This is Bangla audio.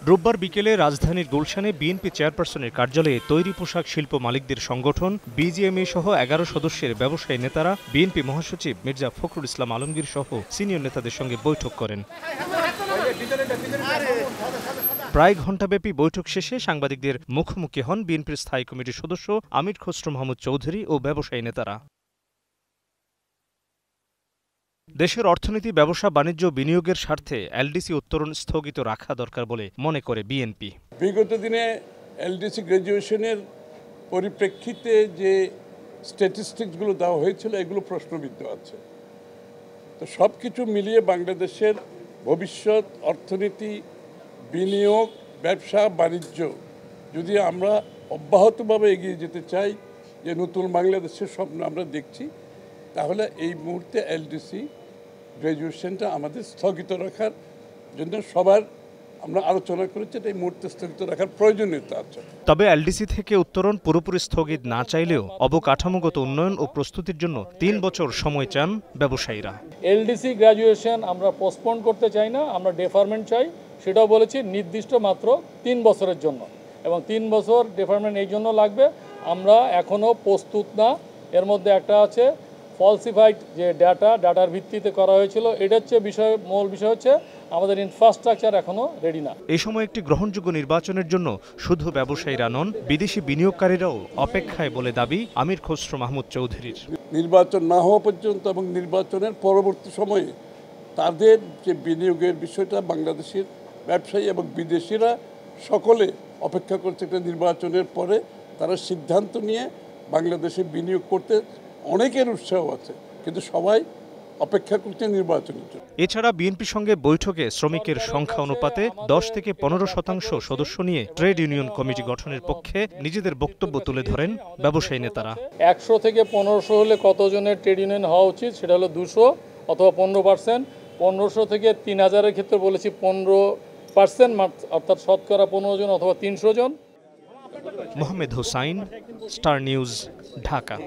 রোববার বিকেলে রাজধানীর গুলশানে বিএনপি চেয়ারপারসনের কার্যালয়ে তৈরি পোশাক শিল্প মালিকদের সংগঠন বিজিএমএ সহ ১১ সদস্যের ব্যবসায়ী নেতারা বিএনপি মহাসচিব মির্জা ফখরুল ইসলাম আলমগীর সহ সিনিয়র নেতাদের সঙ্গে বৈঠক করেন। প্রায় ঘণ্টাব্যাপী বৈঠক শেষে সাংবাদিকদের মুখোমুখি হন বিএনপির স্থায়ী কমিটির সদস্য আমির খসরু মাহমুদ চৌধুরী ও ব্যবসায়ী নেতারা। দেশের অর্থনীতি, ব্যবসা, বাণিজ্য, বিনিয়োগের স্বার্থে এলডিসি উত্তরণ স্থগিত রাখা দরকার বলে মনে করে বিএনপি। বিগত দিনে এলডিসি গ্র্যাজুয়েশনের পরিপ্রেক্ষিতে যে স্ট্যাটিস্টিক্সগুলো দেওয়া হয়েছিল এগুলো প্রশ্নবিদ্ধ আছে। তো সব কিছু মিলিয়ে বাংলাদেশের ভবিষ্যৎ অর্থনীতি, বিনিয়োগ, ব্যবসা বাণিজ্য যদি আমরা অব্যাহতভাবে এগিয়ে যেতে চাই, যে নতুন বাংলাদেশের স্বপ্ন আমরা দেখছি, তাহলে এই মুহূর্তে এলডিসি গ্র্যাজুয়েশনটা আমাদের স্থগিত রাখার জন্য সবার আমরা আলোচনা করেছি। এই মুহূর্তে স্থগিত রাখার প্রয়োজনীয়তা আছে। তবে এলডিসি থেকে উত্তরণ পুরোপুরি স্থগিত না চাইলেও অবকাঠামোগত উন্নয়ন ও প্রস্তুতির জন্য ৩ বছর সময় চান ব্যবসায়ীরা। এলডিসি গ্র্যাজুয়েশন আমরা পোস্টপোন করতে চাই না, আমরা ডেফারমেন্ট চাই। সেটাও বলেছি নির্দিষ্ট মাত্র ৩ বছরের জন্য, এবং 3 বছর ডেফারমেন্ট এই জন্য লাগবে, আমরা এখনও প্রস্তুত না। এর মধ্যে একটা আছে ফলসিফাইড যে ডাটার ভিত্তিতে করা হয়েছিল, এটা হচ্ছে মূল বিষয় হচ্ছে আমাদের ইনফ্রাস্ট্রাকচার এখনো রেডি না। এই সময় একটি গ্রহণযোগ্য নির্বাচনের জন্য শুধু ব্যবসায়ীরা নন, বিদেশি বিনিয়োগকারীরাও অপেক্ষায় বলে দাবি আমির খসরু মাহমুদ চৌধুরীর। নির্বাচন না হওয়া পর্যন্ত এবং নির্বাচনের পরবর্তী সময়ে তাদের যে বিনিয়োগের বিষয়টা বাংলাদেশের ব্যবসায়ী এবং বিদেশিরা সকলে অপেক্ষা করছে। একটা নির্বাচনের পরে তারা সিদ্ধান্ত নিয়ে বাংলাদেশে বিনিয়োগ করতে অনেকের উৎসাহ আছে, কিন্তু সবাই অপেক্ষা করছে নির্বাচনের জন্য। এছাড়া বিএনপির সঙ্গে বৈঠকে শ্রমিকের সংখ্যা অনুপাতে 10 থেকে 15% সদস্য নিয়ে ট্রেড ইউনিয়ন কমিটি গঠনের পক্ষে নিজেদের বক্তব্য তুলে ধরেন ব্যবসায়ী নেতারা। 100 থেকে 1500 হলে কতজনের ট্রেড ইউনিয়ন হওয়া উচিত, সেটা হলো 200 অথবা 15%। 1500 থেকে 3000-এর ক্ষেত্রে বলেছি 15%, অর্থাৎ শতকরা 15 জন অথবা 300 জন। Mohammad Hossain, Star News, Dhaka.